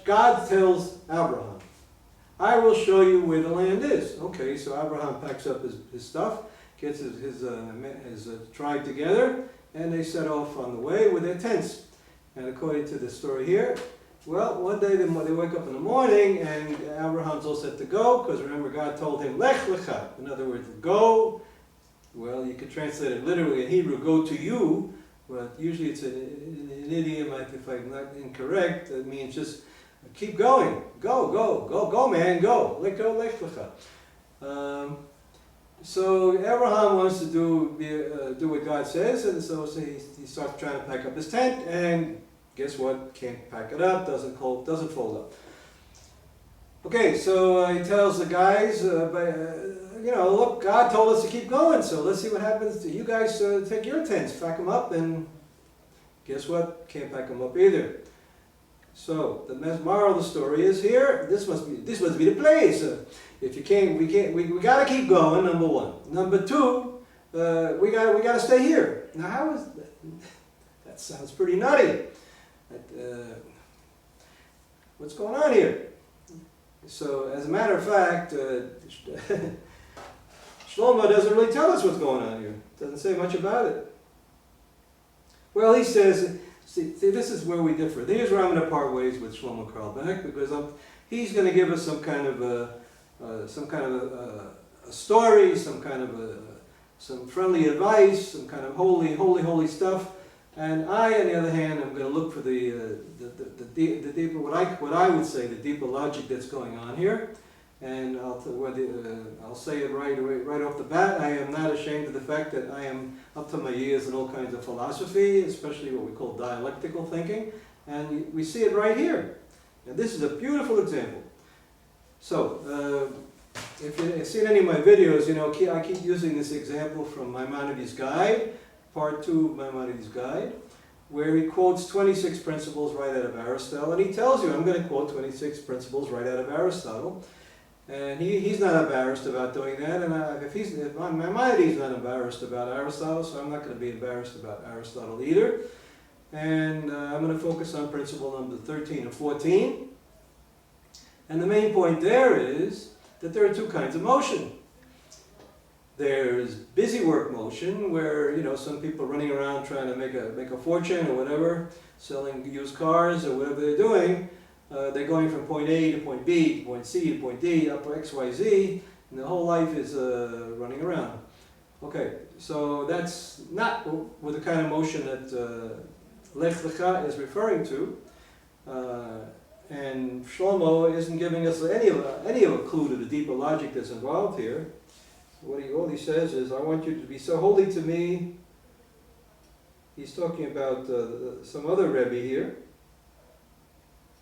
God tells Abraham, I will show you where the land is. Okay, so Abraham packs up his stuff, gets his tribe together, and they set off on the way with their tents. And according to the story here, well, one day they wake up in the morning and Abraham's all set to go, because remember God told him, lech lecha. In other words, go. Well, you could translate it literally in Hebrew, go to you, but usually it's an idiom, if I'm not incorrect, it means just keep going. Go, man, go. Let go, lech lecha. So Abraham wants to do what God says, and so he starts trying to pack up his tent, and guess what? Can't pack it up, doesn't fold up. Okay, so he tells the guys, look, God told us to keep going, so let's see what happens. You guys take your tents, pack them up, and guess what? Can't pack them up either. So the moral of the story is here. This must be the place. If you can't, we got to keep going. Number one. Number two, we got to stay here. Now, how is that? Sounds pretty nutty. What's going on here? So, as a matter of fact, Shlomo doesn't really tell us what's going on here. Doesn't say much about it. Well, he says, see, this is where we differ. Here's where I'm going to part ways with Shlomo Carlebach, because he's going to give us some kind of a story, some friendly advice, some kind of holy stuff. And I, on the other hand, am going to look for the deeper, what I would say, the deeper logic that's going on here. And I'll say it right off the bat. I am not ashamed of the fact that I am up to my ears in all kinds of philosophy, especially what we call dialectical thinking. And we see it right here. And this is a beautiful example. So, if you've seen any of my videos, I keep using this example from Maimonides' Guide, Part 2 of Maimonides' Guide, where he quotes 26 principles right out of Aristotle, and he tells you, I'm going to quote 26 principles right out of Aristotle, and he's not embarrassed about doing that, and if Maimonides is not embarrassed about Aristotle, so I'm not going to be embarrassed about Aristotle either, and I'm going to focus on principle number 13 and 14, and the main point there is that there are two kinds of motion. There's busy work motion, where some people are running around trying to make a fortune or whatever, selling used cars or whatever they're doing. They're going from point A to point B, to point C to point D, up X, Y, Z, and the whole life is running around. Okay, so that's not with the kind of motion that lech lecha is referring to. And Shlomo isn't giving us any of a clue to the deeper logic that's involved here. All he says is, I want you to be so holy to me. He's talking about some other Rebbe here.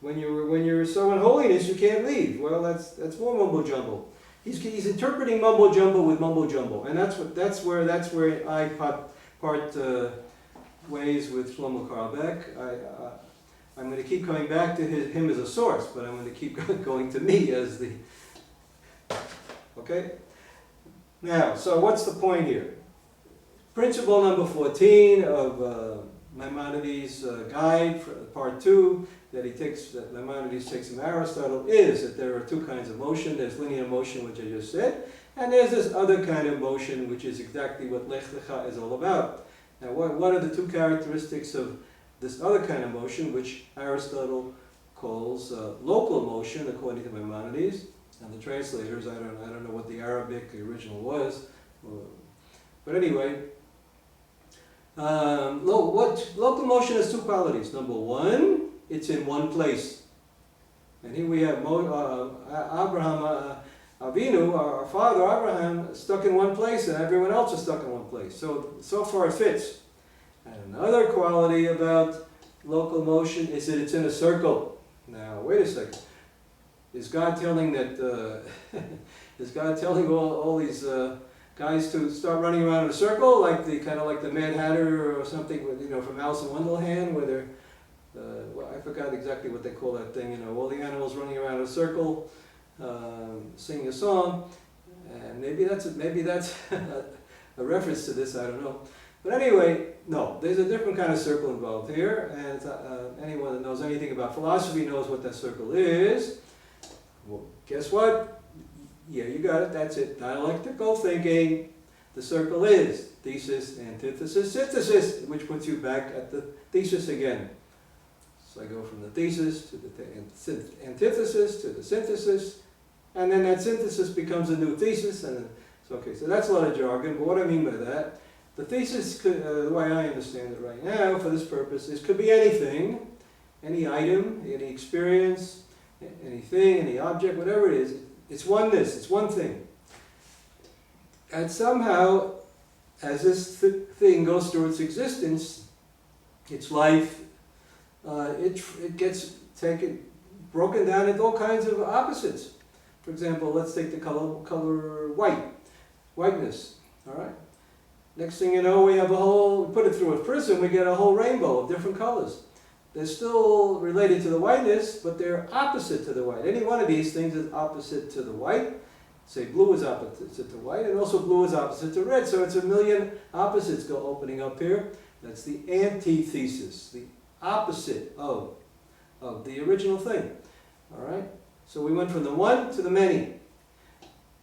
When you're so in holiness, you can't leave. Well, that's more mumbo jumbo. He's interpreting mumbo jumbo with mumbo jumbo, and that's where I part ways with Shlomo Carlebach. I'm going to keep coming back to him as a source, but I'm going to keep going to me as the. Okay. Now, so what's the point here? Principle number 14 of Maimonides' Guide, Part 2, that Maimonides takes from Aristotle, is that there are two kinds of motion. There's linear motion, which I just said, and there's this other kind of motion, which is exactly what lech lecha is all about. Now, what are the two characteristics of this other kind of motion, which Aristotle calls local motion, according to Maimonides? And the translators, I don't know what the Arabic original was, but anyway, local motion has two qualities. Number one, it's in one place, and here we have Abraham Avinu, our father Abraham, stuck in one place, and everyone else is stuck in one place. So far it fits. And another quality about local motion is that it's in a circle. Now, wait a second. Is God telling all these guys to start running around in a circle, like the Mad Hatter or something, from Alice in Wonderland, where they're, I forgot exactly what they call that thing, all the animals running around in a circle, singing a song, and maybe that's a reference to this, I don't know. But anyway, no, there's a different kind of circle involved here, and anyone that knows anything about philosophy knows what that circle is. Well, guess what? Yeah, you got it, that's it. Dialectical thinking. The circle is thesis, antithesis, synthesis, which puts you back at the thesis again. So I go from the thesis to the antithesis to the synthesis, and then that synthesis becomes a new thesis. And so, okay, so that's a lot of jargon, but what I mean by that, the thesis, the way I understand it right now for this purpose, is could be anything, any item, any experience, anything, any object, whatever it is. It's oneness, it's one thing. And somehow, as this thing goes through its existence, its life, it gets broken down into all kinds of opposites. For example, let's take the color whiteness, all right? Next thing you know, we put it through a prism, we get a whole rainbow of different colors. They're still related to the whiteness, but they're opposite to the white. Any one of these things is opposite to the white. Say blue is opposite to white, and also blue is opposite to red. So it's a million opposites go opening up here. That's the antithesis, the opposite of the original thing. All right? So we went from the one to the many.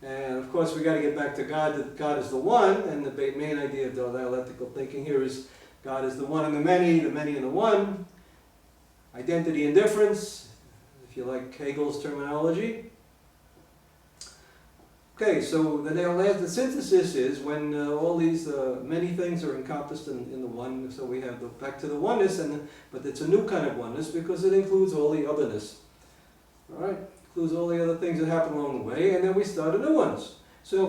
And of course, we got to get back to God, that God is the one, and the main idea of dialectical thinking here is God is the one and the many and the one. Identity and difference, if you like Hegel's terminology. Okay, so the synthesis is when all these many things are encompassed in the one. So we have back to the oneness, but it's a new kind of oneness because it includes all the otherness. All right, includes all the other things that happen along the way, and then we start new ones. So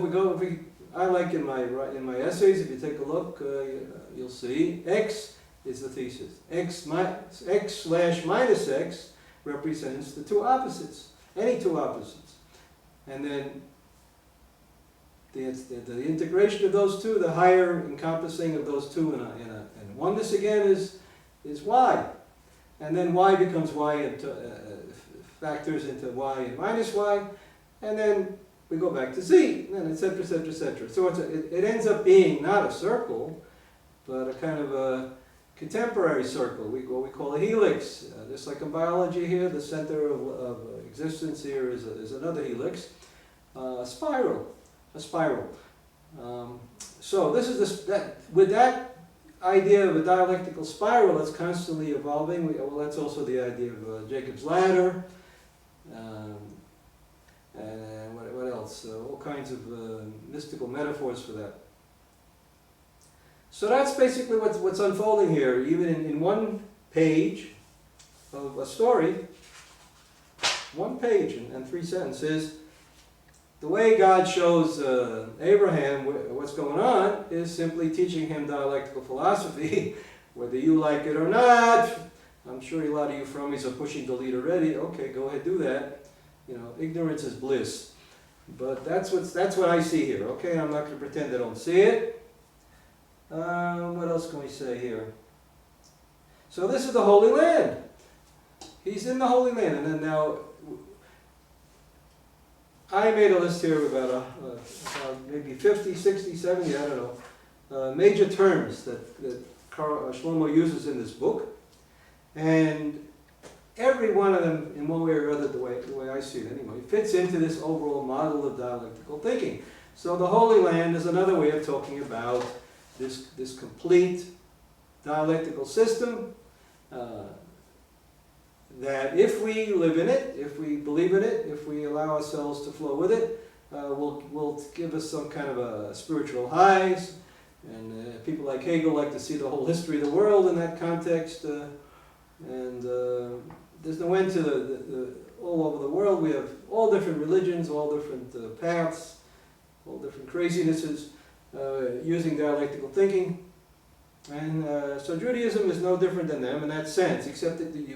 I like in my essays, if you take a look, you'll see X is the thesis. X/minus X represents the two opposites, any two opposites, and then the integration of those two, the higher encompassing of those two in oneness again is Y. And then Y becomes Y and factors into Y and minus Y. And then we go back to Z, and et cetera, et cetera, et cetera. So it ends up being not a circle, but a kind of a contemporary circle, what we call a helix. Just like in biology here, the center of existence here is another helix. A spiral. So this is with that idea of a dialectical spiral that's constantly evolving. That's also the idea of Jacob's ladder, and what else? All kinds of mystical metaphors for that. So that's basically what's unfolding here, even in one page of a story, one page and 3 sentences. The way God shows Abraham what's going on is simply teaching him dialectical philosophy, whether you like it or not. I'm sure a lot of you Frommies are pushing delete already. Okay, go ahead, do that. You know, ignorance is bliss. But that's what I see here. Okay, I'm not going to pretend I don't see it. What else can we say here? So this is the Holy Land. He's in the Holy Land, and then now. I made a list here of about maybe 50, 60, 70, I don't know, major terms that Shlomo uses in this book. And every one of them, in one way or other, the way I see it anyway, fits into this overall model of dialectical thinking. So the Holy Land is another way of talking about this complete dialectical system, that if we live in it, if we believe in it, if we allow ourselves to flow with it, will give us some kind of a spiritual highs. And people like Hegel like to see the whole history of the world in that context. And there's no end to all over the world. We have all different religions, all different paths, all different crazinesses using dialectical thinking. And so Judaism is no different than them in that sense, except that it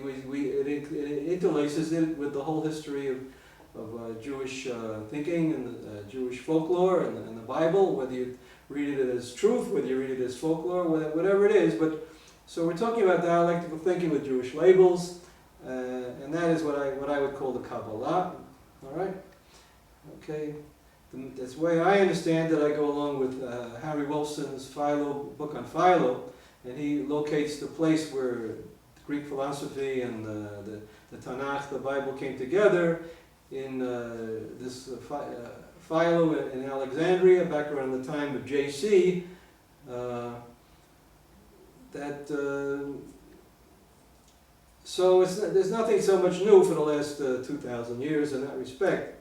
interlaces it with the whole history of Jewish thinking and Jewish folklore and the Bible, whether you read it as truth, whether you read it as folklore, whatever it is. But so we're talking about dialectical thinking with Jewish labels, and that is what I would call the Kabbalah. All right, okay. That's the way I understand it. I go along with Harry Wolfson's book on Philo, and he locates the place where Greek philosophy and the Tanakh, the Bible, came together in this Philo in Alexandria, back around the time of J.C. So there's nothing so much new for the last 2,000 years in that respect.